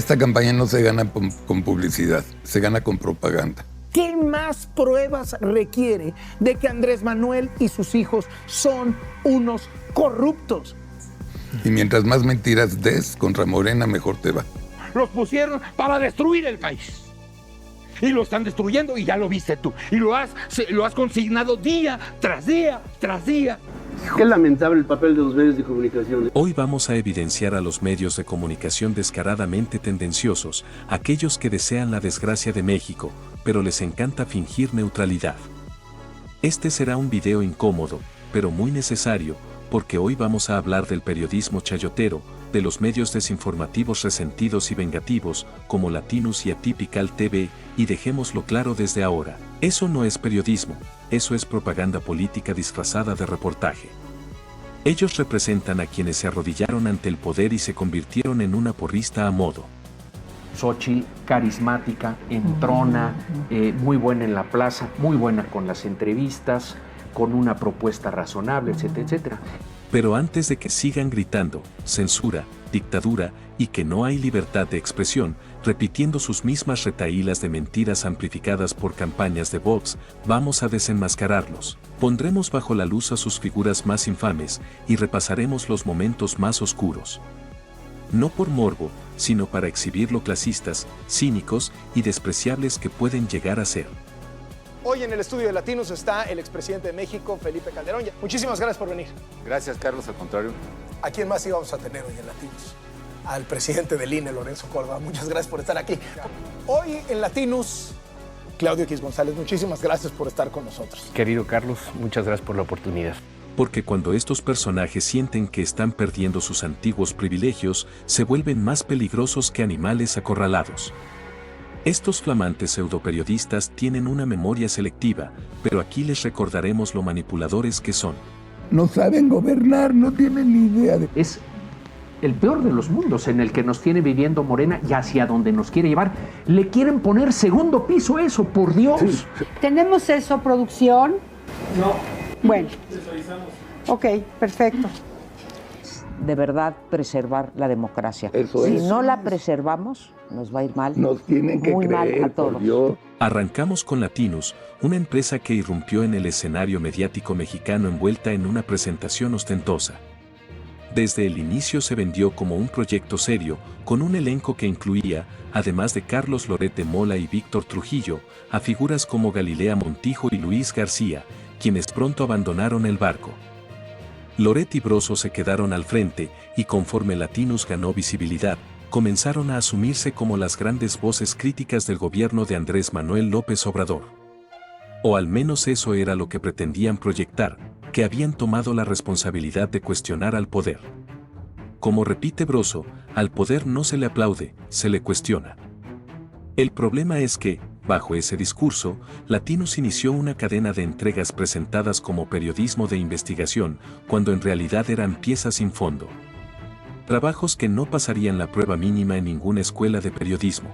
Esta campaña no se gana con publicidad, se gana con propaganda. ¿Qué más pruebas requiere de que Andrés Manuel y sus hijos son unos corruptos? Y mientras más mentiras des contra Morena, mejor te va. Los pusieron para destruir el país. Y lo están destruyendo y ya lo viste tú. Y lo has consignado día tras día tras día. Qué lamentable el papel de los medios de comunicación. Hoy vamos a evidenciar a los medios de comunicación descaradamente tendenciosos, aquellos que desean la desgracia de México, pero les encanta fingir neutralidad. Este será un video incómodo, pero muy necesario, porque hoy vamos a hablar del periodismo chayotero, de los medios desinformativos resentidos y vengativos, como Latinus y Atypical TV, y dejémoslo claro desde ahora, eso no es periodismo, eso es propaganda política disfrazada de reportaje. Ellos representan a quienes se arrodillaron ante el poder y se convirtieron en una porrista a modo. Xóchitl, carismática, entrona, muy buena en la plaza, muy buena con las entrevistas, con una propuesta razonable, etcétera, etcétera. Pero antes de que sigan gritando, censura, dictadura y que no hay libertad de expresión, repitiendo sus mismas retahílas de mentiras amplificadas por campañas de Vox, vamos a desenmascararlos. Pondremos bajo la luz a sus figuras más infames y repasaremos los momentos más oscuros. No por morbo, sino para exhibir lo clasistas, cínicos y despreciables que pueden llegar a ser. Hoy en el estudio de Latinos está el expresidente de México, Felipe Calderón. Muchísimas gracias por venir. Gracias, Carlos, al contrario. ¿A quién más íbamos a tener hoy en Latinos? Al presidente del INE, Lorenzo Córdoba. Muchas gracias por estar aquí. Hoy en Latinos, Claudio X González, muchísimas gracias por estar con nosotros. Querido Carlos, muchas gracias por la oportunidad. Porque cuando estos personajes sienten que están perdiendo sus antiguos privilegios, se vuelven más peligrosos que animales acorralados. Estos flamantes pseudoperiodistas tienen una memoria selectiva, pero aquí les recordaremos lo manipuladores que son. No saben gobernar, no tienen ni idea de... Es el peor de los mundos en el que nos tiene viviendo Morena y hacia donde nos quiere llevar. Le quieren poner segundo piso eso, por Dios. Sí. ¿Tenemos eso, producción? No. Bueno. Les avisamos. Ok, perfecto. De verdad preservar la democracia. Si no la preservamos, nos va a ir mal. Nos tienen que muy creer, mal a todos. por Dios. Arrancamos con Latinus, una empresa que irrumpió en el escenario mediático mexicano envuelta en una presentación ostentosa. Desde el inicio se vendió como un proyecto serio, con un elenco que incluía, además de Carlos Loret de Mola y Víctor Trujillo, a figuras como Galilea Montijo y Luis García, quienes pronto abandonaron el barco. Loret y Broso se quedaron al frente, y conforme Latinus ganó visibilidad, comenzaron a asumirse como las grandes voces críticas del gobierno de Andrés Manuel López Obrador. O al menos eso era lo que pretendían proyectar, que habían tomado la responsabilidad de cuestionar al poder. Como repite Broso, al poder no se le aplaude, se le cuestiona. El problema es que, bajo ese discurso, Latinus inició una cadena de entregas presentadas como periodismo de investigación, cuando en realidad eran piezas sin fondo. Trabajos que no pasarían la prueba mínima en ninguna escuela de periodismo.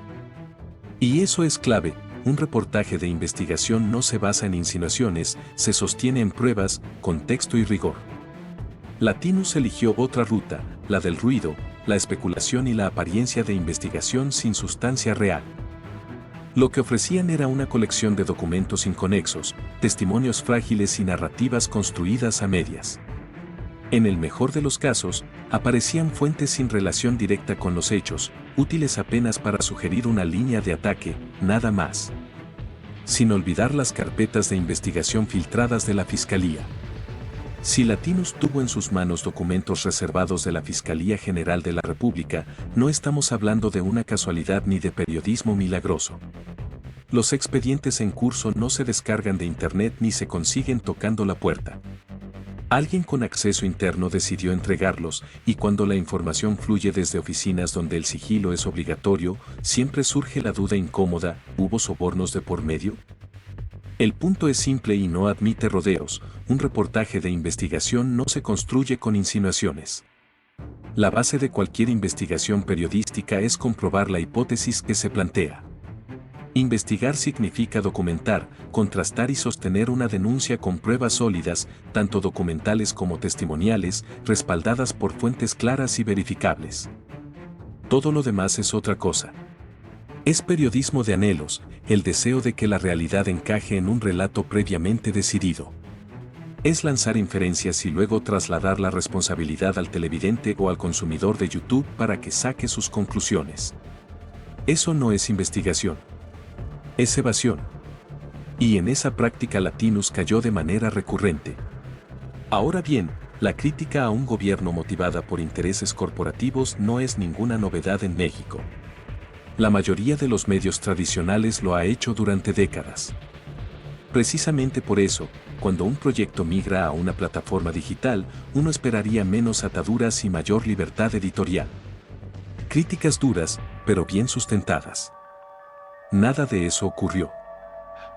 Y eso es clave, un reportaje de investigación no se basa en insinuaciones, se sostiene en pruebas, contexto y rigor. Latinus eligió otra ruta, la del ruido, la especulación y la apariencia de investigación sin sustancia real. Lo que ofrecían era una colección de documentos inconexos, testimonios frágiles y narrativas construidas a medias. En el mejor de los casos, aparecían fuentes sin relación directa con los hechos, útiles apenas para sugerir una línea de ataque, nada más. Sin olvidar las carpetas de investigación filtradas de la Fiscalía. Si Latinus tuvo en sus manos documentos reservados de la Fiscalía General de la República, no estamos hablando de una casualidad ni de periodismo milagroso. Los expedientes en curso no se descargan de internet ni se consiguen tocando la puerta. Alguien con acceso interno decidió entregarlos, y cuando la información fluye desde oficinas donde el sigilo es obligatorio, siempre surge la duda incómoda: ¿hubo sobornos de por medio? El punto es simple y no admite rodeos: un reportaje de investigación no se construye con insinuaciones. La base de cualquier investigación periodística es comprobar la hipótesis que se plantea. Investigar significa documentar, contrastar y sostener una denuncia con pruebas sólidas, tanto documentales como testimoniales, respaldadas por fuentes claras y verificables. Todo lo demás es otra cosa. Es periodismo de anhelos, el deseo de que la realidad encaje en un relato previamente decidido. Es lanzar inferencias y luego trasladar la responsabilidad al televidente o al consumidor de YouTube para que saque sus conclusiones. Eso no es investigación. Es evasión. Y en esa práctica Latinus cayó de manera recurrente. Ahora bien, la crítica a un gobierno motivada por intereses corporativos no es ninguna novedad en México. La mayoría de los medios tradicionales lo ha hecho durante décadas. Precisamente por eso, cuando un proyecto migra a una plataforma digital, uno esperaría menos ataduras y mayor libertad editorial. Críticas duras, pero bien sustentadas. Nada de eso ocurrió.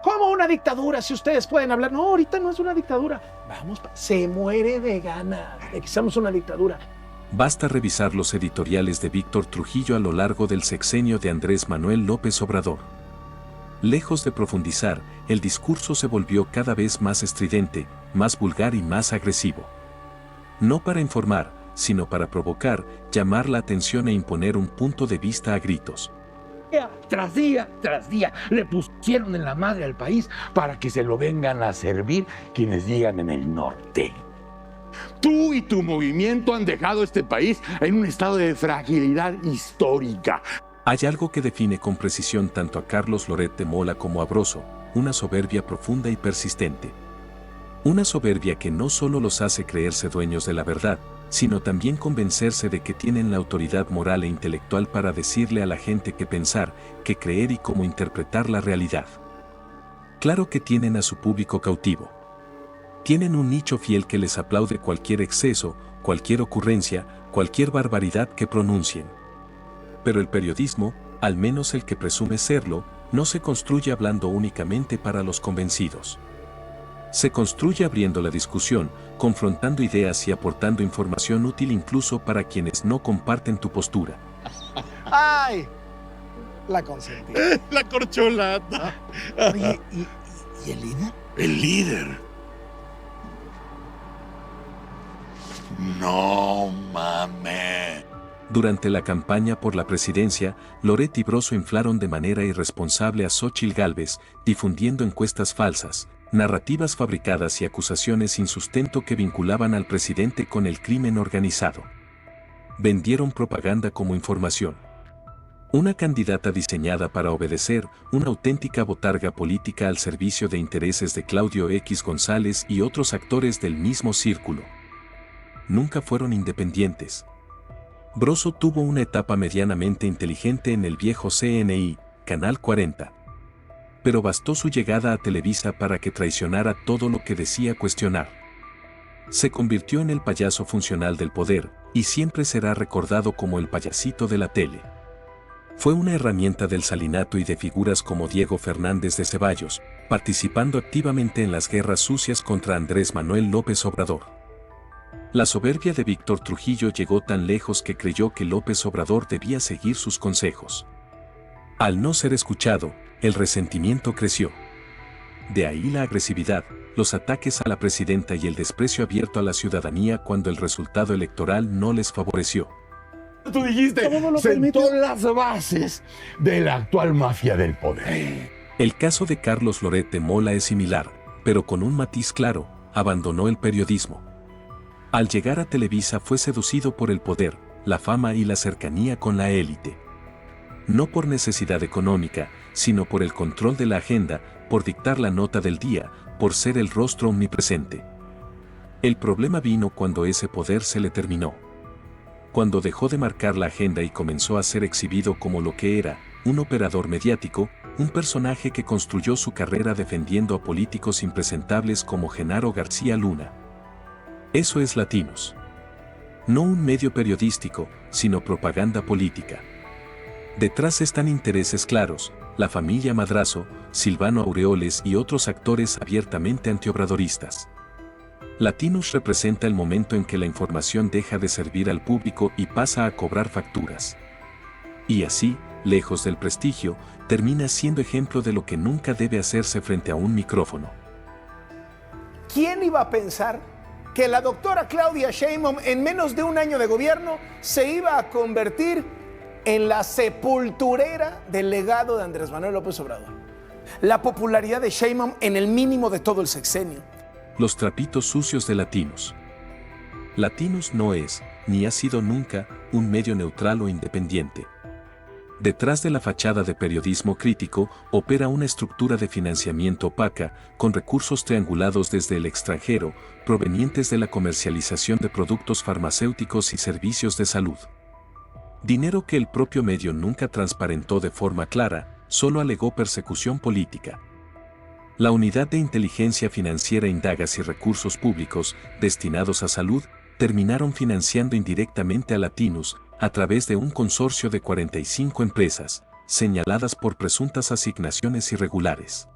¿Cómo una dictadura? Si ustedes pueden hablar. No, ahorita no es una dictadura. Vamos, se muere de ganas de que seamos una dictadura. Basta revisar los editoriales de Víctor Trujillo a lo largo del sexenio de Andrés Manuel López Obrador. Lejos de profundizar, el discurso se volvió cada vez más estridente, más vulgar y más agresivo. No para informar, sino para provocar, llamar la atención e imponer un punto de vista a gritos. Día tras día, le pusieron en la madre al país para que se lo vengan a servir quienes llegan en el norte. Tú y tu movimiento han dejado este país en un estado de fragilidad histórica. Hay algo que define con precisión tanto a Carlos Loret de Mola como a Broso, una soberbia profunda y persistente. Una soberbia que no solo los hace creerse dueños de la verdad, sino también convencerse de que tienen la autoridad moral e intelectual para decirle a la gente qué pensar, qué creer y cómo interpretar la realidad. Claro que tienen a su público cautivo. Tienen un nicho fiel que les aplaude cualquier exceso, cualquier ocurrencia, cualquier barbaridad que pronuncien. Pero el periodismo, al menos el que presume serlo, no se construye hablando únicamente para los convencidos. Se construye abriendo la discusión, confrontando ideas y aportando información útil incluso para quienes no comparten tu postura. ¡Ay! La consentí. La corcholata. Oye, ¿y el líder? El líder. No mames. Durante la campaña por la presidencia, Loret y Broso inflaron de manera irresponsable a Xóchitl Gálvez, difundiendo encuestas falsas, narrativas fabricadas y acusaciones sin sustento que vinculaban al presidente con el crimen organizado. Vendieron propaganda como información. Una candidata diseñada para obedecer, una auténtica botarga política al servicio de intereses de Claudio X González y otros actores del mismo círculo. Nunca fueron independientes. Broso tuvo una etapa medianamente inteligente en el viejo CNI, Canal 40. Pero bastó su llegada a Televisa para que traicionara todo lo que decía cuestionar. Se convirtió en el payaso funcional del poder, y siempre será recordado como el payasito de la tele. Fue una herramienta del salinato y de figuras como Diego Fernández de Ceballos, participando activamente en las guerras sucias contra Andrés Manuel López Obrador. La soberbia de Víctor Trujillo llegó tan lejos que creyó que López Obrador debía seguir sus consejos. Al no ser escuchado, el resentimiento creció. De ahí la agresividad, los ataques a la presidenta y el desprecio abierto a la ciudadanía cuando el resultado electoral no les favoreció. Tú dijiste, sentó las bases de la actual mafia del poder. El caso de Carlos Loret de Mola es similar, pero con un matiz claro, abandonó el periodismo. Al llegar a Televisa fue seducido por el poder, la fama y la cercanía con la élite. No por necesidad económica, sino por el control de la agenda, por dictar la nota del día, por ser el rostro omnipresente. El problema vino cuando ese poder se le terminó. Cuando dejó de marcar la agenda y comenzó a ser exhibido como lo que era, un operador mediático, un personaje que construyó su carrera defendiendo a políticos impresentables como Genaro García Luna. Eso es Latinus. No un medio periodístico, sino propaganda política. Detrás están intereses claros, la familia Madrazo, Silvano Aureoles y otros actores abiertamente antiobradoristas. Latinus representa el momento en que la información deja de servir al público y pasa a cobrar facturas. Y así, lejos del prestigio, termina siendo ejemplo de lo que nunca debe hacerse frente a un micrófono. ¿Quién iba a pensar que la doctora Claudia Sheinbaum en menos de un año de gobierno se iba a convertir en la sepulturera del legado de Andrés Manuel López Obrador. La popularidad de Sheinbaum en el mínimo de todo el sexenio. Los trapitos sucios de Latinos. Latinos no es, ni ha sido nunca, un medio neutral o independiente. Detrás de la fachada de periodismo crítico opera una estructura de financiamiento opaca, con recursos triangulados desde el extranjero, provenientes de la comercialización de productos farmacéuticos y servicios de salud. Dinero que el propio medio nunca transparentó de forma clara, solo alegó persecución política. La Unidad de Inteligencia Financiera indaga si recursos públicos, destinados a salud, terminaron financiando indirectamente a Latinos, a través de un consorcio de 45 empresas, señaladas por presuntas asignaciones irregulares.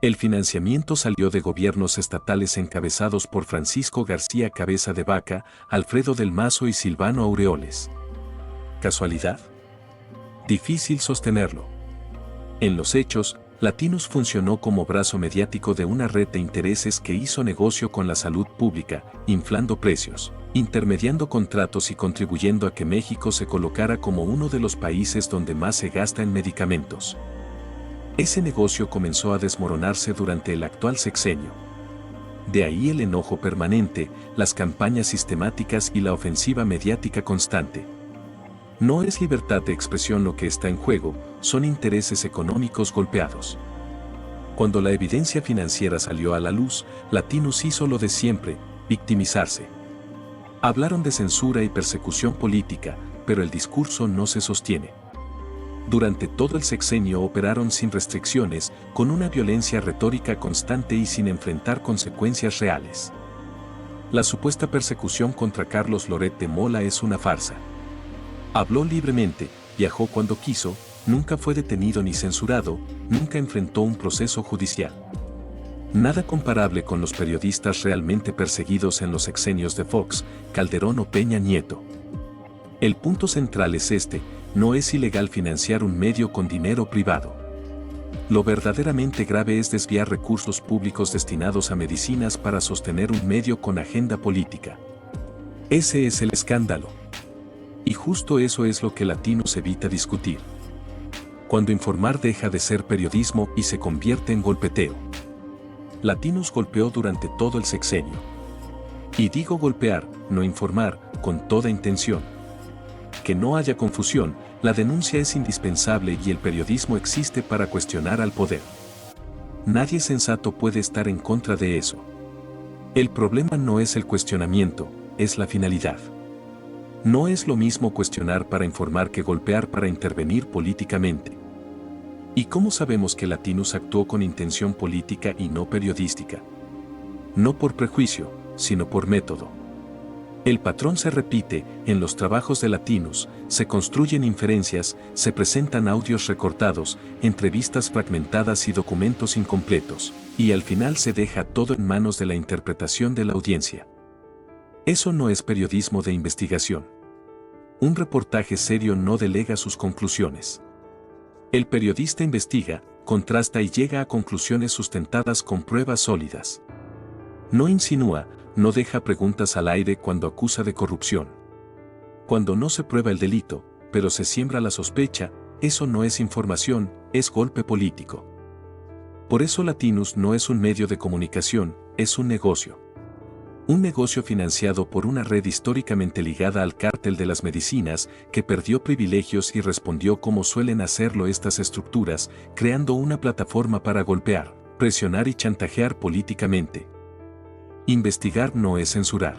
El financiamiento salió de gobiernos estatales encabezados por Francisco García Cabeza de Vaca, Alfredo del Mazo y Silvano Aureoles. ¿Casualidad? Difícil sostenerlo. En los hechos, Latinos funcionó como brazo mediático de una red de intereses que hizo negocio con la salud pública, inflando precios, intermediando contratos y contribuyendo a que México se colocara como uno de los países donde más se gasta en medicamentos. Ese negocio comenzó a desmoronarse durante el actual sexenio. De ahí el enojo permanente, las campañas sistemáticas y la ofensiva mediática constante. No es libertad de expresión lo que está en juego, son intereses económicos golpeados. Cuando la evidencia financiera salió a la luz, Latinos hizo lo de siempre, victimizarse. Hablaron de censura y persecución política, pero el discurso no se sostiene. Durante todo el sexenio operaron sin restricciones, con una violencia retórica constante y sin enfrentar consecuencias reales. La supuesta persecución contra Carlos Loret de Mola es una farsa. Habló libremente, viajó cuando quiso, nunca fue detenido ni censurado, nunca enfrentó un proceso judicial. Nada comparable con los periodistas realmente perseguidos en los sexenios de Fox, Calderón o Peña Nieto. El punto central es este: no es ilegal financiar un medio con dinero privado. Lo verdaderamente grave es desviar recursos públicos destinados a medicinas para sostener un medio con agenda política. Ese es el escándalo. Y justo eso es lo que Latinos evita discutir. Cuando informar deja de ser periodismo y se convierte en golpeteo. Latinos golpeó durante todo el sexenio. Y digo golpear, no informar, con toda intención. Que no haya confusión, la denuncia es indispensable y el periodismo existe para cuestionar al poder. Nadie sensato puede estar en contra de eso. El problema no es el cuestionamiento, es la finalidad. No es lo mismo cuestionar para informar que golpear para intervenir políticamente. ¿Y cómo sabemos que Latinos actuó con intención política y no periodística? No por prejuicio, sino por método. El patrón se repite, en los trabajos de Latinos, se construyen inferencias, se presentan audios recortados, entrevistas fragmentadas y documentos incompletos, y al final se deja todo en manos de la interpretación de la audiencia. Eso no es periodismo de investigación. Un reportaje serio no delega sus conclusiones. El periodista investiga, contrasta y llega a conclusiones sustentadas con pruebas sólidas. No insinúa, no deja preguntas al aire cuando acusa de corrupción. Cuando no se prueba el delito, pero se siembra la sospecha, eso no es información, es golpe político. Por eso Latinos no es un medio de comunicación, es un negocio. Un negocio financiado por una red históricamente ligada al cártel de las medicinas, que perdió privilegios y respondió como suelen hacerlo estas estructuras, creando una plataforma para golpear, presionar y chantajear políticamente. Investigar no es censurar.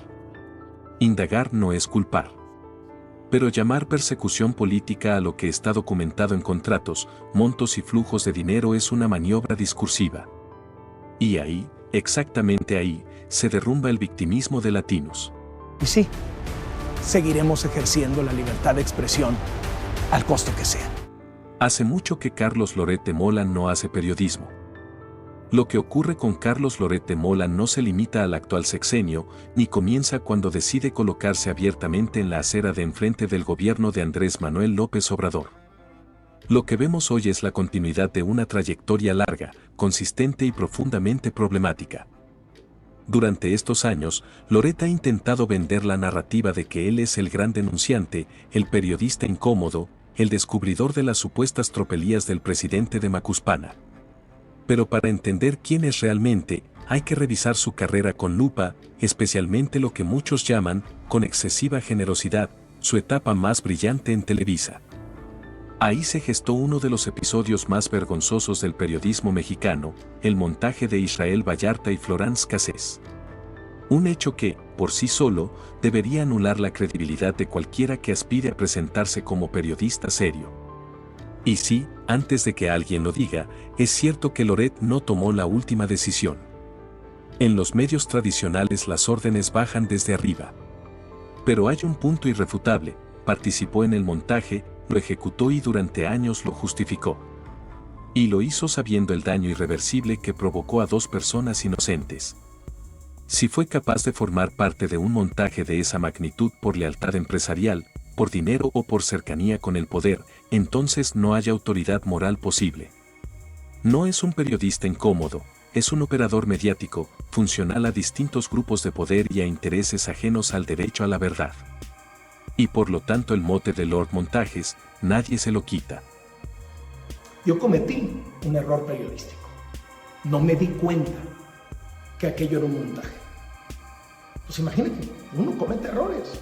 Indagar no es culpar. Pero llamar persecución política a lo que está documentado en contratos, montos y flujos de dinero es una maniobra discursiva. Y ahí, exactamente ahí, se derrumba el victimismo de Latinos. Y sí, seguiremos ejerciendo la libertad de expresión al costo que sea. Hace mucho que Carlos Loret de Mola no hace periodismo. Lo que ocurre con Carlos Loret de Mola no se limita al actual sexenio, ni comienza cuando decide colocarse abiertamente en la acera de enfrente del gobierno de Andrés Manuel López Obrador. Lo que vemos hoy es la continuidad de una trayectoria larga, consistente y profundamente problemática. Durante estos años, Loret ha intentado vender la narrativa de que él es el gran denunciante, el periodista incómodo, el descubridor de las supuestas tropelías del presidente de Macuspana. Pero para entender quién es realmente, hay que revisar su carrera con lupa, especialmente lo que muchos llaman, con excesiva generosidad, su etapa más brillante en Televisa. Ahí se gestó uno de los episodios más vergonzosos del periodismo mexicano, el montaje de Israel Vallarta y Florence Cassés. Un hecho que, por sí solo, debería anular la credibilidad de cualquiera que aspire a presentarse como periodista serio. Y sí, antes de que alguien lo diga, es cierto que Loret no tomó la última decisión. En los medios tradicionales las órdenes bajan desde arriba. Pero hay un punto irrefutable: participó en el montaje, lo ejecutó y durante años lo justificó. Y lo hizo sabiendo el daño irreversible que provocó a 2 personas inocentes. Si fue capaz de formar parte de un montaje de esa magnitud por lealtad empresarial, por dinero o por cercanía con el poder, entonces no hay autoridad moral posible. No es un periodista incómodo, es un operador mediático, funcional a distintos grupos de poder y a intereses ajenos al derecho a la verdad. Y por lo tanto el mote de Lord Montajes, nadie se lo quita. Yo cometí un error periodístico. No me di cuenta que aquello era un montaje. Pues imagínate, uno comete errores.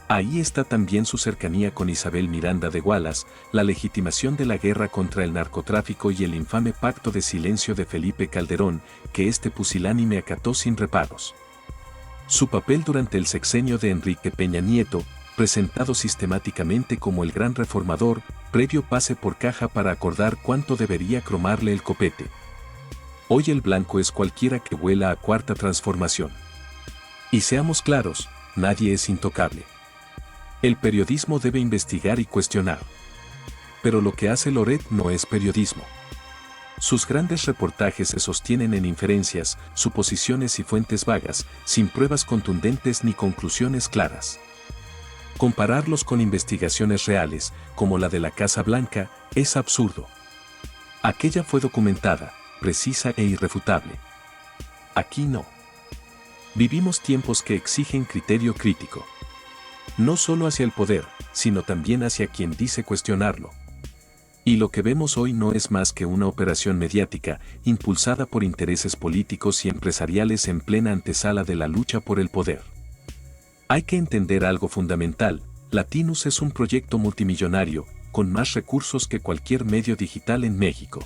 Ahí está también su cercanía con Isabel Miranda de Wallace, la legitimación de la guerra contra el narcotráfico y el infame pacto de silencio de Felipe Calderón, que este pusilánime acató sin reparos. Su papel durante el sexenio de Enrique Peña Nieto, presentado sistemáticamente como el gran reformador, previo pase por caja para acordar cuánto debería cromarle el copete. Hoy el blanco es cualquiera que vuela a Cuarta Transformación. Y seamos claros, nadie es intocable. El periodismo debe investigar y cuestionar. Pero lo que hace Loret no es periodismo. Sus grandes reportajes se sostienen en inferencias, suposiciones y fuentes vagas, sin pruebas contundentes ni conclusiones claras. Compararlos con investigaciones reales, como la de la Casa Blanca, es absurdo. Aquella fue documentada, precisa e irrefutable. Aquí no. Vivimos tiempos que exigen criterio crítico. No solo hacia el poder, sino también hacia quien dice cuestionarlo. Y lo que vemos hoy no es más que una operación mediática, impulsada por intereses políticos y empresariales en plena antesala de la lucha por el poder. Hay que entender algo fundamental: Latinus es un proyecto multimillonario, con más recursos que cualquier medio digital en México.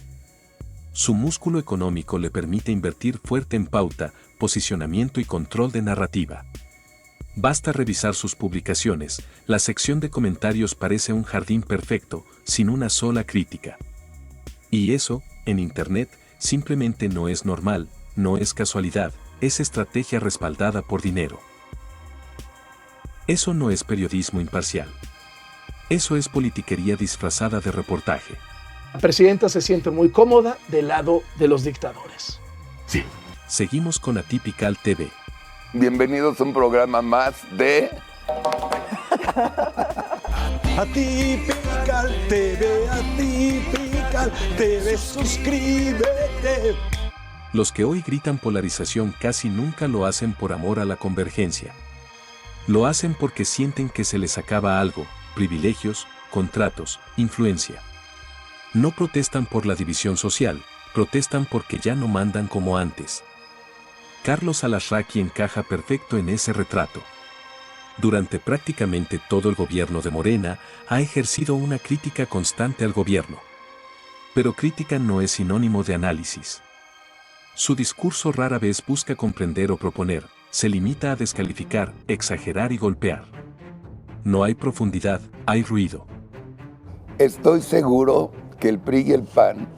Su músculo económico le permite invertir fuerte en pauta, posicionamiento y control de narrativa. Basta revisar sus publicaciones, la sección de comentarios parece un jardín perfecto, sin una sola crítica. Y eso, en Internet, simplemente no es normal, no es casualidad, es estrategia respaldada por dinero. Eso no es periodismo imparcial. Eso es politiquería disfrazada de reportaje. La presidenta se siente muy cómoda del lado de los dictadores. Sí. Seguimos con Atypical TV. Bienvenidos a un programa más de... Atypical TV, Atypical TV, suscríbete. Los que hoy gritan polarización casi nunca lo hacen por amor a la convergencia. Lo hacen porque sienten que se les acaba algo: privilegios, contratos, influencia. No protestan por la división social, protestan porque ya no mandan como antes. Carlos Alasraqui encaja perfecto en ese retrato. Durante prácticamente todo el gobierno de Morena, ha ejercido una crítica constante al gobierno. Pero crítica no es sinónimo de análisis. Su discurso rara vez busca comprender o proponer, se limita a descalificar, exagerar y golpear. No hay profundidad, hay ruido. Estoy seguro que el PRI y el PAN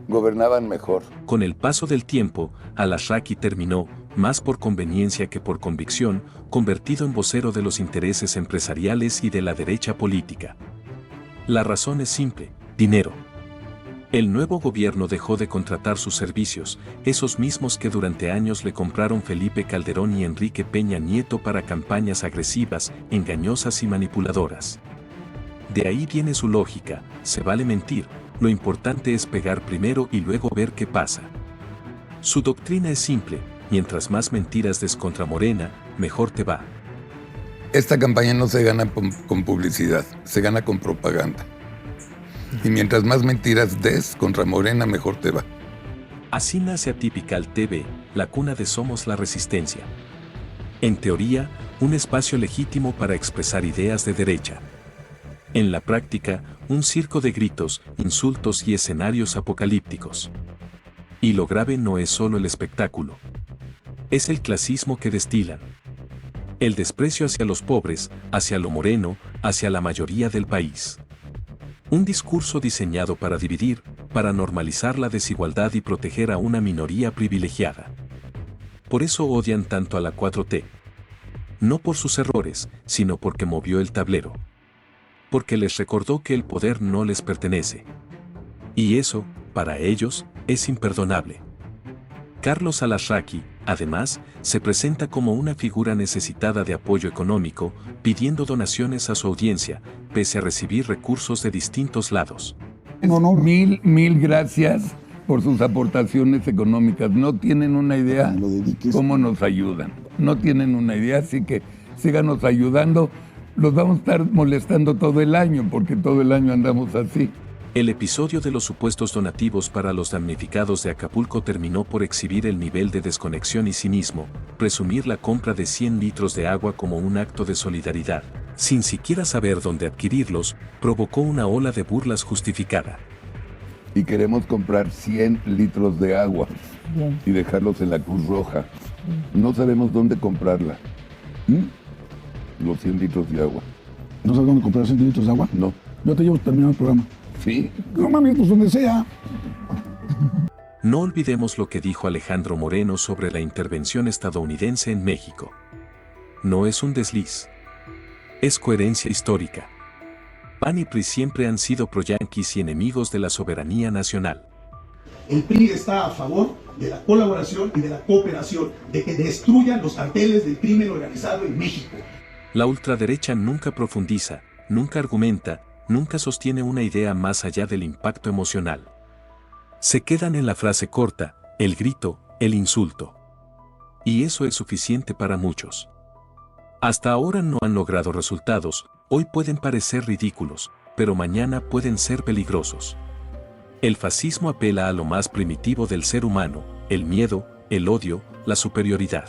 gobernaban mejor. Con el paso del tiempo, Alasraqui terminó, más por conveniencia que por convicción, convertido en vocero de los intereses empresariales y de la derecha política. La razón es simple: dinero. El nuevo gobierno dejó de contratar sus servicios, esos mismos que durante años le compraron Felipe Calderón y Enrique Peña Nieto para campañas agresivas, engañosas y manipuladoras. De ahí viene su lógica: se vale mentir, lo importante es pegar primero y luego ver qué pasa. Su doctrina es simple: mientras más mentiras des contra Morena, mejor te va. Esta campaña no se gana con publicidad, se gana con propaganda. Y mientras más mentiras des contra Morena, mejor te va. Así nace Atypical TV, la cuna de Somos la Resistencia. En teoría, un espacio legítimo para expresar ideas de derecha. En la práctica, un circo de gritos, insultos y escenarios apocalípticos. Y lo grave no es solo el espectáculo. Es el clasismo que destilan. El desprecio hacia los pobres, hacia lo moreno, hacia la mayoría del país. Un discurso diseñado para dividir, para normalizar la desigualdad y proteger a una minoría privilegiada. Por eso odian tanto a la 4T. No por sus errores, sino porque movió el tablero. Porque les recordó que el poder no les pertenece. Y eso, para ellos, es imperdonable. Carlos Alasraqui, además, se presenta como una figura necesitada de apoyo económico, pidiendo donaciones a su audiencia, pese a recibir recursos de distintos lados. Mil gracias por sus aportaciones económicas. No tienen una idea cómo nos ayudan. No tienen una idea, así que síganos ayudando. Los vamos a estar molestando todo el año, porque todo el año andamos así. El episodio de los supuestos donativos para los damnificados de Acapulco terminó por exhibir el nivel de desconexión y cinismo, presumir la compra de 100 litros de agua como un acto de solidaridad, sin siquiera saber dónde adquirirlos, provocó una ola de burlas justificada. Y queremos comprar 100 litros de agua y dejarlos en la Cruz Roja. No sabemos dónde comprarla. Los 100 litros de agua. ¿No sabes dónde comprar 100 litros de agua? No. Yo te llevo a terminar el programa. ¿Sí? No mames, pues donde sea. No olvidemos lo que dijo Alejandro Moreno sobre la intervención estadounidense en México. No es un desliz. Es coherencia histórica. PAN y PRI siempre han sido pro-yanquis y enemigos de la soberanía nacional. El PRI está a favor de la colaboración y de la cooperación, de que destruyan los carteles del crimen organizado en México. La ultraderecha nunca profundiza, nunca argumenta, nunca sostiene una idea más allá del impacto emocional. Se quedan en la frase corta, el grito, el insulto. Y eso es suficiente para muchos. Hasta ahora no han logrado resultados, hoy pueden parecer ridículos, pero mañana pueden ser peligrosos. El fascismo apela a lo más primitivo del ser humano, el miedo, el odio, la superioridad.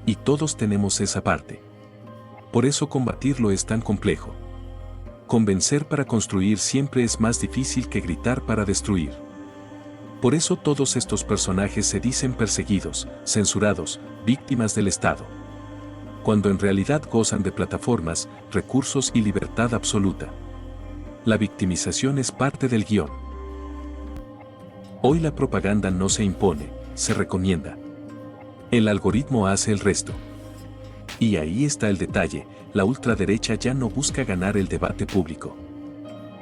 Y todos tenemos esa parte. Por eso combatirlo es tan complejo. Convencer para construir siempre es más difícil que gritar para destruir. Por eso todos estos personajes se dicen perseguidos, censurados, víctimas del Estado. Cuando en realidad gozan de plataformas, recursos y libertad absoluta. La victimización es parte del guión. Hoy la propaganda no se impone, se recomienda. El algoritmo hace el resto. Y ahí está el detalle, la ultraderecha ya no busca ganar el debate público.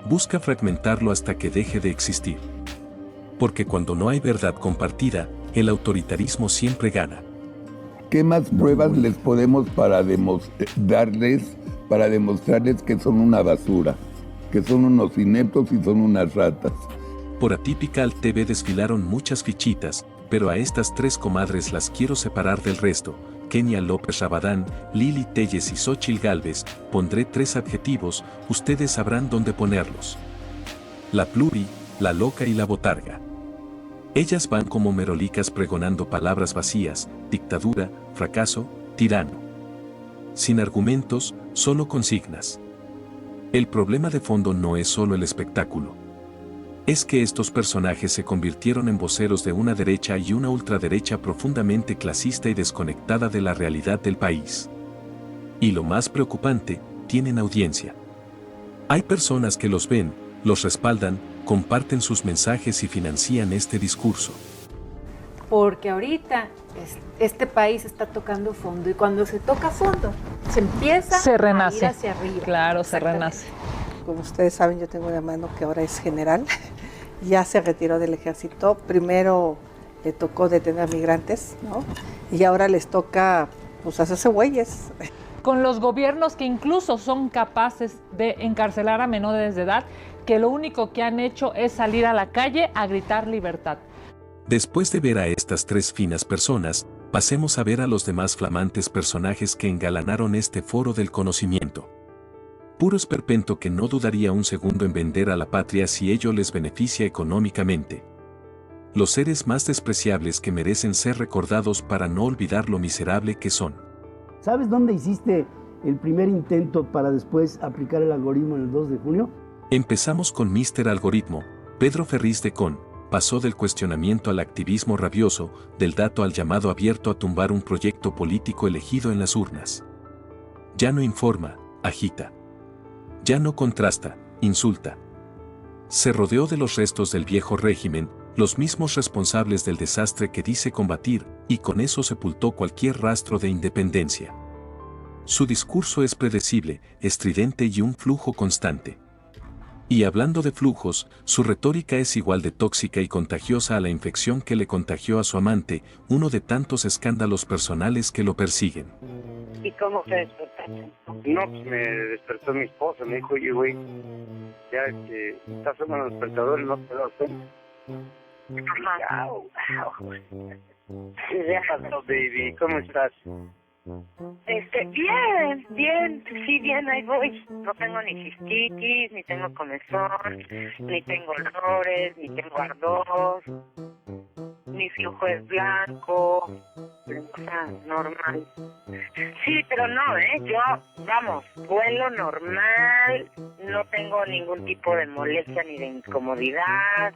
Busca fragmentarlo hasta que deje de existir. Porque cuando no hay verdad compartida, el autoritarismo siempre gana. ¿Qué más pruebas les podemos darles para demostrarles que son una basura? Que son unos ineptos y son unas ratas. Por Atypical TV desfilaron muchas fichitas, pero a estas tres comadres las quiero separar del resto. Kenia López Rabadán, Lili Telles y Xóchitl Gálvez, pondré 3 adjetivos, ustedes sabrán dónde ponerlos. La pluri, la loca y la botarga. Ellas van como merolicas pregonando palabras vacías, dictadura, fracaso, tirano. Sin argumentos, solo consignas. El problema de fondo no es solo el espectáculo. Es que estos personajes se convirtieron en voceros de una derecha y una ultraderecha profundamente clasista y desconectada de la realidad del país. Y lo más preocupante, tienen audiencia. Hay personas que los ven, los respaldan, comparten sus mensajes y financian este discurso. Porque ahorita este país está tocando fondo y cuando se toca fondo, se empieza a ir hacia arriba. Claro, se renace. Como ustedes saben, yo tengo un hermano que ahora es general, ya se retiró del ejército. Primero le tocó detener migrantes, ¿no? Y ahora les toca, pues, hacerse güeyes. Con los gobiernos que incluso son capaces de encarcelar a menores de edad, que lo único que han hecho es salir a la calle a gritar libertad. Después de ver a estas 3 finas personas, Pasemos a ver a los demás flamantes personajes que engalanaron este foro del conocimiento. Puro esperpento que no dudaría un segundo en vender a la patria si ello les beneficia económicamente. Los seres más despreciables que merecen ser recordados para no olvidar lo miserable que son. ¿Sabes dónde hiciste el primer intento para después aplicar el algoritmo en el 2 de junio? Empezamos con Mr. Algoritmo. Pedro Ferriz de Con pasó del cuestionamiento al activismo rabioso, del dato al llamado abierto a tumbar un proyecto político elegido en las urnas. Ya no informa, agita. Ya no contrasta, insulta. Se rodeó de los restos del viejo régimen, los mismos responsables del desastre que dice combatir, y con eso sepultó cualquier rastro de independencia. Su discurso es predecible, estridente y un flujo constante. Y hablando de flujos, su retórica es igual de tóxica y contagiosa a la infección que le contagió a su amante, uno de tantos escándalos personales que lo persiguen. ¿Y cómo te despertaste? No, pues me despertó mi esposa, me dijo, oye, güey, ya estás en el despertador y no te das cuenta. Déjalo, baby, ¿cómo estás? Bien, sí, bien, ahí voy. No tengo ni cistitis, ni tengo comezón, ni tengo olores, ni tengo ardor, mi flujo es blanco, o sea, normal. Sí, pero no, yo, vamos, vuelo normal, no tengo ningún tipo de molestia ni de incomodidad,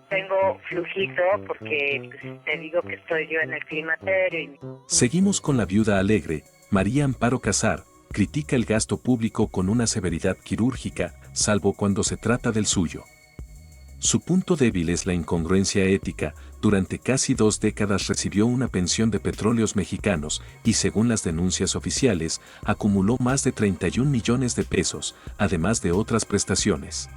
tengo flujito porque pues, te digo que estoy yo en el climaterio. Seguimos con la viuda alegre, María Amparo Casar, critica el gasto público con una severidad quirúrgica, salvo cuando se trata del suyo. Su punto débil es la incongruencia ética. Durante casi 2 décadas recibió una pensión de Petróleos Mexicanos y, según las denuncias oficiales, acumuló más de 31 millones de pesos, además de otras prestaciones.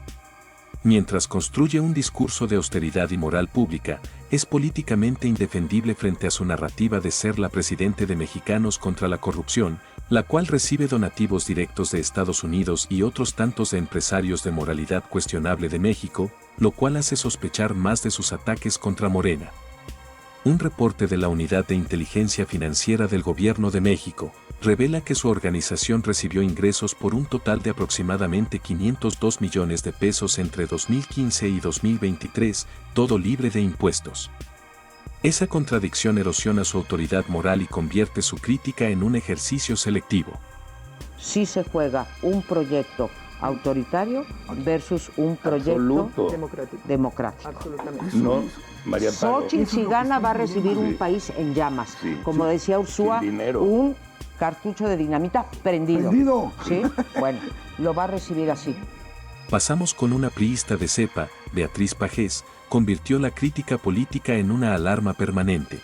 Mientras construye un discurso de austeridad y moral pública, es políticamente indefendible frente a su narrativa de ser la presidente de Mexicanos contra la corrupción, la cual recibe donativos directos de Estados Unidos y otros tantos de empresarios de moralidad cuestionable de México, lo cual hace sospechar más de sus ataques contra Morena. Un reporte de la Unidad de Inteligencia Financiera del Gobierno de México revela que su organización recibió ingresos por un total de aproximadamente 502 millones de pesos entre 2015 y 2023, todo libre de impuestos. Esa contradicción erosiona su autoridad moral y convierte su crítica en un ejercicio selectivo. Sí se juega un proyecto autoritario versus un proyecto democrático. Absolutamente. No, María Amparo. Xochitl, si gana, va a recibir un país en llamas. Como decía Ursúa, un cartucho de dinamita prendido. ¿Sí? Bueno, lo va a recibir así. Pasamos con una priista de cepa, Beatriz Pajés, convirtió la crítica política en una alarma permanente.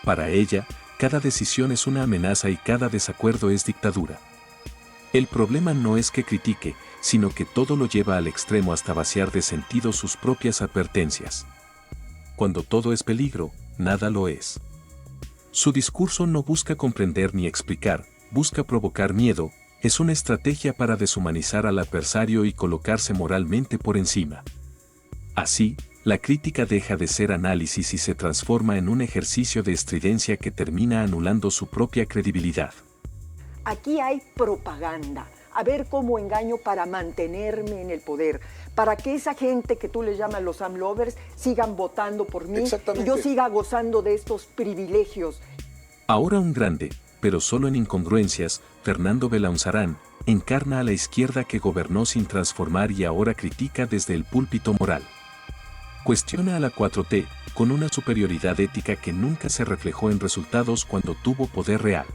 Para ella, cada decisión es una amenaza y cada desacuerdo es dictadura. El problema no es que critique, sino que todo lo lleva al extremo hasta vaciar de sentido sus propias advertencias. Cuando todo es peligro, nada lo es. Su discurso no busca comprender ni explicar, busca provocar miedo, es una estrategia para deshumanizar al adversario y colocarse moralmente por encima. Así, la crítica deja de ser análisis y se transforma en un ejercicio de estridencia que termina anulando su propia credibilidad. Aquí hay propaganda, a ver cómo engaño para mantenerme en el poder, para que esa gente que tú le llamas los AMLovers sigan votando por mí y yo siga gozando de estos privilegios. Ahora un grande, pero solo en incongruencias, Fernando Belaunzarán, encarna a la izquierda que gobernó sin transformar y ahora critica desde el púlpito moral. Cuestiona a la 4T, con una superioridad ética que nunca se reflejó en resultados cuando tuvo poder real.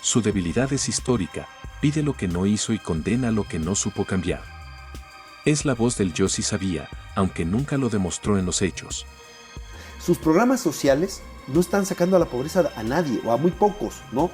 Su debilidad es histórica, pide lo que no hizo y condena lo que no supo cambiar. Es la voz del yo sí sabía, aunque nunca lo demostró en los hechos. Sus programas sociales no están sacando a la pobreza a nadie, o a muy pocos, ¿no?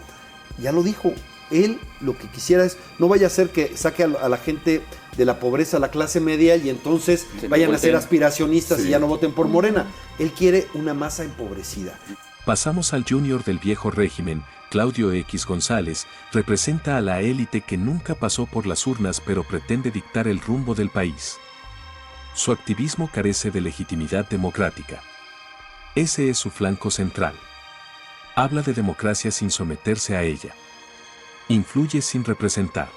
Ya lo dijo, él lo que quisiera es, no vaya a ser que saque a la gente de la pobreza a la clase media y entonces vayan a ser aspiracionistas y ya no voten por Morena. Él quiere una masa empobrecida. Pasamos al junior del viejo régimen. Claudio X González representa a la élite que nunca pasó por las urnas pero pretende dictar el rumbo del país. Su activismo carece de legitimidad democrática. Ese es su flanco central. Habla de democracia sin someterse a ella. Influye sin representar.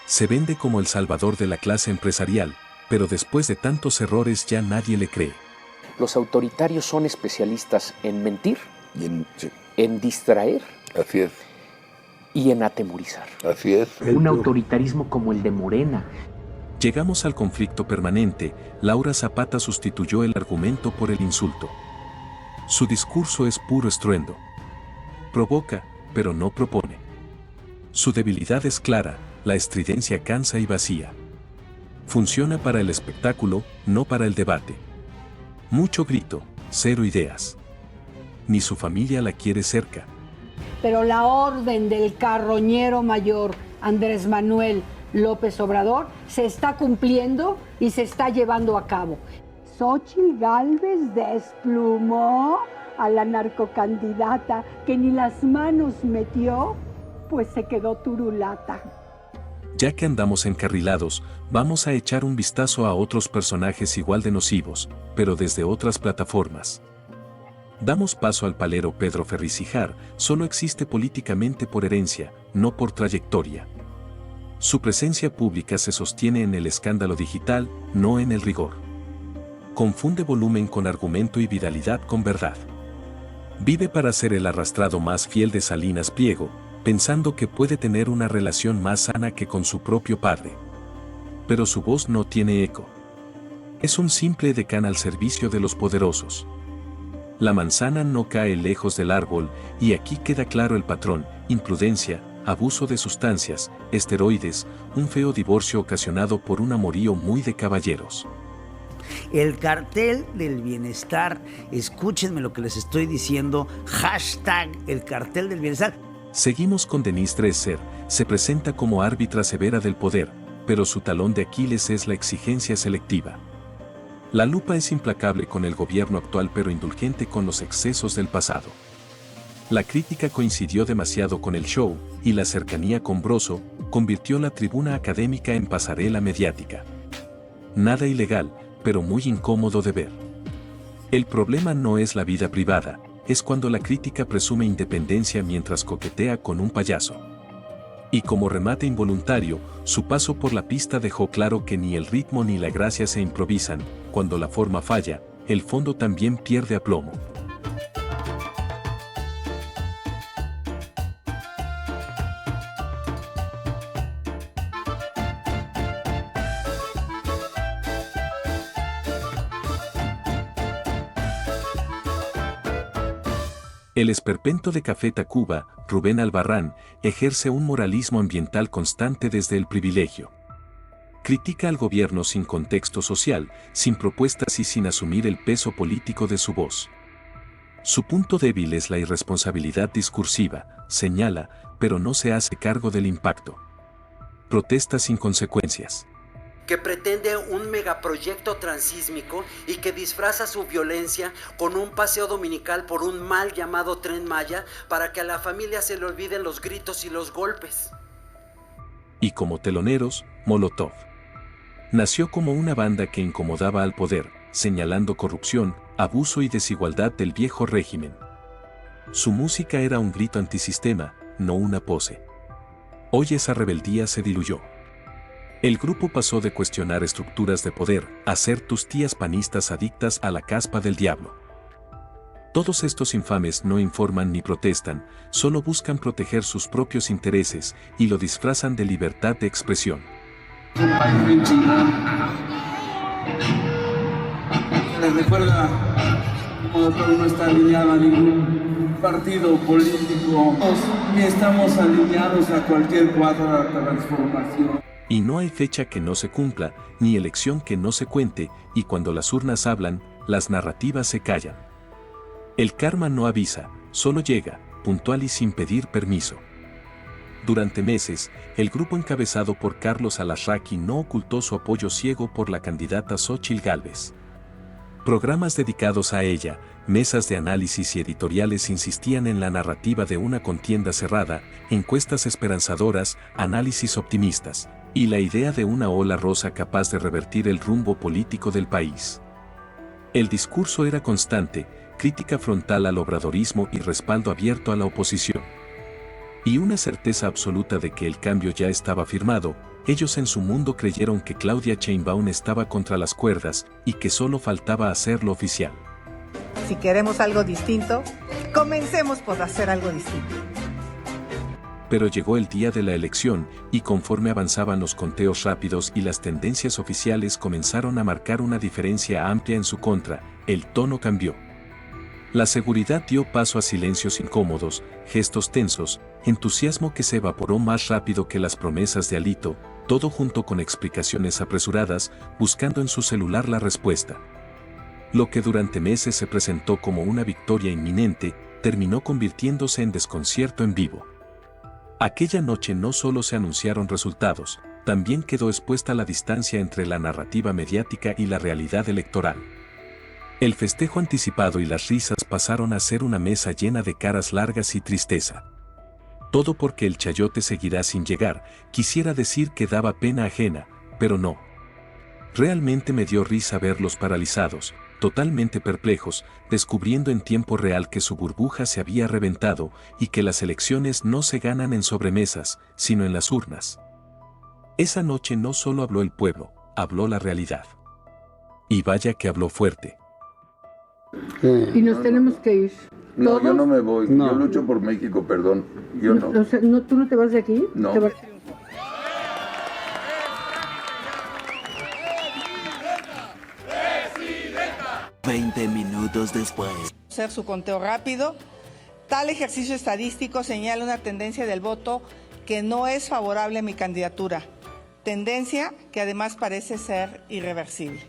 Se vende como el salvador de la clase empresarial, pero después de tantos errores ya nadie le cree. Los autoritarios son especialistas en mentir, en distraer. Así es. Y en atemorizar. Así es. Un autoritarismo como el de Morena. Llegamos al conflicto permanente. Laura Zapata sustituyó el argumento por el insulto. Su discurso es puro estruendo. Provoca, pero no propone. Su debilidad es clara, la estridencia cansa y vacía. Funciona para el espectáculo, no para el debate. Mucho grito, cero ideas. Ni su familia la quiere cerca. Pero la orden del carroñero mayor Andrés Manuel López Obrador se está cumpliendo y se está llevando a cabo. Xóchitl Gálvez desplumó a la narcocandidata que ni las manos metió, pues se quedó turulata. Ya que andamos encarrilados, vamos a echar un vistazo a otros personajes igual de nocivos, pero desde otras plataformas. Damos paso al palero Pedro Ferriz-Hijar, solo existe políticamente por herencia, no por trayectoria. Su presencia pública se sostiene en el escándalo digital, no en el rigor. Confunde volumen con argumento y viralidad con verdad. Vive para ser el arrastrado más fiel de Salinas Pliego, pensando que puede tener una relación más sana que con su propio padre. Pero su voz no tiene eco. Es un simple edecán al servicio de los poderosos. La manzana no cae lejos del árbol, y aquí queda claro el patrón: imprudencia, abuso de sustancias, esteroides, un feo divorcio ocasionado por un amorío muy de caballeros. El cartel del bienestar, escúchenme lo que les estoy diciendo, hashtag el cartel del bienestar. Seguimos con Denise Dresser, se presenta como árbitra severa del poder, pero su talón de Aquiles es la exigencia selectiva. La lupa es implacable con el gobierno actual pero indulgente con los excesos del pasado. La crítica coincidió demasiado con el show, y la cercanía con Broso convirtió la tribuna académica en pasarela mediática. Nada ilegal, pero muy incómodo de ver. El problema no es la vida privada, es cuando la crítica presume independencia mientras coquetea con un payaso. Y como remate involuntario, su paso por la pista dejó claro que ni el ritmo ni la gracia se improvisan. Cuando la forma falla, el fondo también pierde aplomo. El esperpento de Café Tacuba, Rubén Albarrán, ejerce un moralismo ambiental constante desde el privilegio. Critica al gobierno sin contexto social, sin propuestas y sin asumir el peso político de su voz. Su punto débil es la irresponsabilidad discursiva, señala, pero no se hace cargo del impacto. Protesta sin consecuencias. Que pretende un megaproyecto transísmico y que disfraza su violencia con un paseo dominical por un mal llamado Tren Maya para que a la familia se le olviden los gritos y los golpes. Y como teloneros, Molotov. Nació como una banda que incomodaba al poder, señalando corrupción, abuso y desigualdad del viejo régimen. Su música era un grito antisistema, no una pose. Hoy esa rebeldía se diluyó. El grupo pasó de cuestionar estructuras de poder a ser tus tías panistas adictas a la caspa del diablo. Todos estos infames no informan ni protestan, solo buscan proteger sus propios intereses y lo disfrazan de libertad de expresión. Un país muy chingón. Les recuerda como todo no está alineado a ningún partido político, ni estamos alineados a cualquier cuadro de transformación. Y no hay fecha que no se cumpla, ni elección que no se cuente, y cuando las urnas hablan, las narrativas se callan. El karma no avisa, solo llega, puntual y sin pedir permiso. Durante meses, el grupo encabezado por Carlos Alasraqui no ocultó su apoyo ciego por la candidata Xóchitl Gálvez. Programas dedicados a ella, mesas de análisis y editoriales insistían en la narrativa de una contienda cerrada, encuestas esperanzadoras, análisis optimistas, y la idea de una ola rosa capaz de revertir el rumbo político del país. El discurso era constante: crítica frontal al obradorismo y respaldo abierto a la oposición. Y una certeza absoluta de que el cambio ya estaba firmado. Ellos en su mundo creyeron que Claudia Sheinbaum estaba contra las cuerdas y que solo faltaba hacerlo oficial. Si queremos algo distinto, comencemos por hacer algo distinto. Pero llegó el día de la elección y conforme avanzaban los conteos rápidos y las tendencias oficiales comenzaron a marcar una diferencia amplia en su contra, el tono cambió. La seguridad dio paso a silencios incómodos, gestos tensos, entusiasmo que se evaporó más rápido que las promesas de Alito, todo junto con explicaciones apresuradas, buscando en su celular la respuesta. Lo que durante meses se presentó como una victoria inminente, terminó convirtiéndose en desconcierto en vivo. Aquella noche no solo se anunciaron resultados, también quedó expuesta la distancia entre la narrativa mediática y la realidad electoral. El festejo anticipado y las risas pasaron a ser una mesa llena de caras largas y tristeza. Todo porque el chayote seguirá sin llegar, quisiera decir que daba pena ajena, pero no. Realmente me dio risa verlos paralizados, totalmente perplejos, descubriendo en tiempo real que su burbuja se había reventado y que las elecciones no se ganan en sobremesas, sino en las urnas. Esa noche no solo habló el pueblo, habló la realidad. Y vaya que habló fuerte. Y nos tenemos que ir. No, ¿Todos? yo no me voy. Yo lucho por México, perdón. Yo no. O sea, ¿tú no te vas de aquí? No. ¿Te vas? 20 minutos después. Hacer su conteo rápido. Tal ejercicio estadístico señala una tendencia del voto que no es favorable a mi candidatura. Tendencia que además parece ser irreversible.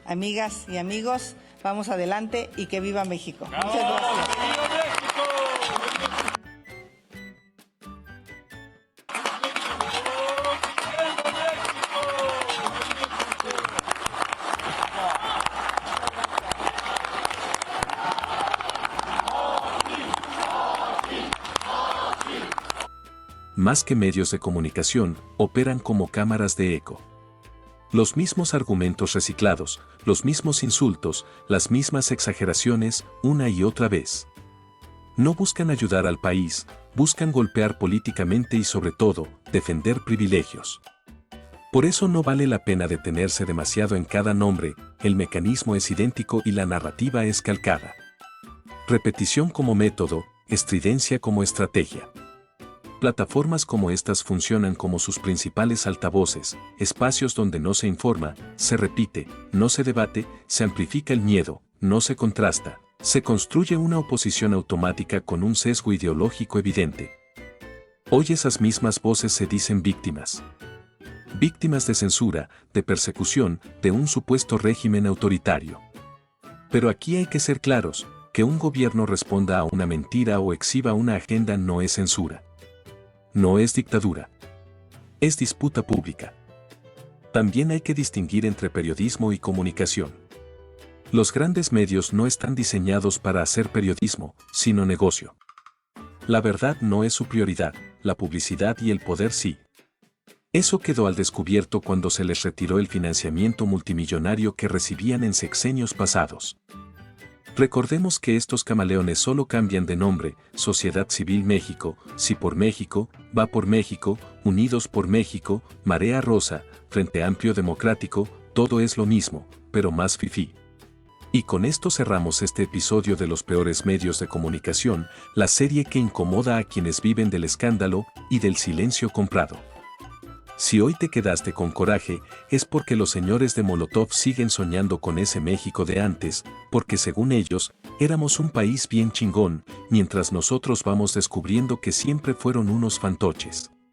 Amigas y amigos, vamos adelante y que viva México. Muchas gracias. Más que medios de comunicación, operan como cámaras de eco. Los mismos argumentos reciclados, los mismos insultos, las mismas exageraciones, una y otra vez. No buscan ayudar al país, buscan golpear políticamente y sobre todo, defender privilegios. Por eso no vale la pena detenerse demasiado en cada nombre, el mecanismo es idéntico y la narrativa es calcada. Repetición como método, estridencia como estrategia. Plataformas como estas funcionan como sus principales altavoces, espacios donde no se informa, se repite, no se debate, se amplifica el miedo, no se contrasta, se construye una oposición automática con un sesgo ideológico evidente. Hoy esas mismas voces se dicen víctimas. Víctimas de censura, de persecución, de un supuesto régimen autoritario. Pero aquí hay que ser claros, que un gobierno responda a una mentira o exhiba una agenda no es censura. No es dictadura. Es disputa pública. También hay que distinguir entre periodismo y comunicación. Los grandes medios no están diseñados para hacer periodismo, sino negocio. La verdad no es su prioridad, la publicidad y el poder sí. Eso quedó al descubierto cuando se les retiró el financiamiento multimillonario que recibían en sexenios pasados. Recordemos que estos camaleones solo cambian de nombre: Sociedad Civil México, Sí por México, Va por México, Unidos por México, Marea Rosa, Frente Amplio Democrático, todo es lo mismo, pero más fifí. Y con esto cerramos este episodio de Los Peores Medios de Comunicación, la serie que incomoda a quienes viven del escándalo y del silencio comprado. Si hoy te quedaste con coraje, es porque los señores de Molotov siguen soñando con ese México de antes, porque según ellos, éramos un país bien chingón, mientras nosotros vamos descubriendo que siempre fueron unos fantoches.